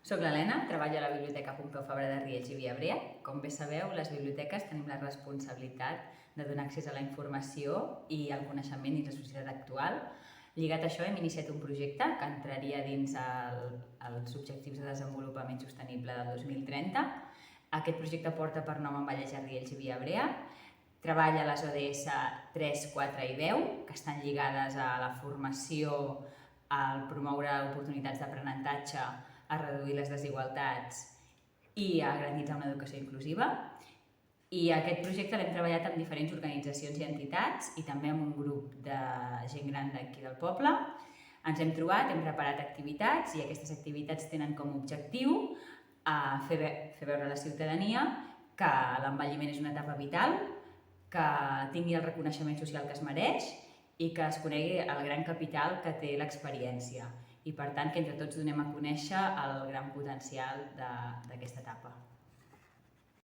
Soc l'Helena, treballo a la Biblioteca Pompeu Fabra de Riells i Viabrea. Com bé sabeu, les biblioteques tenim la responsabilitat de donar accés a la informació i al coneixement dins la societat actual. Lligat a això, hem iniciat un projecte que entraria dins els objectius de desenvolupament sostenible del 2030. Aquest projecte porta per nom Embellejar Riells i Viabrea. Treballa les ODS 3, 4 i 10, que estan lligades a la formació, al promoure oportunitats d'aprenentatge, a reduir les desigualtats i a garantir una educació inclusiva. I aquest projecte l'hem treballat amb diferents organitzacions i entitats i també amb un grup de gent gran d'aquí del poble. Ens hem trobat, hem preparat activitats i aquestes activitats tenen com a objectiu fer veure a la ciutadania que l'envelliment és una etapa vital, que tingui el reconeixement social que es mereix i que es conegui el gran capital que té l'experiència i, per tant, que entre tots donem a conèixer el gran potencial d'aquesta etapa.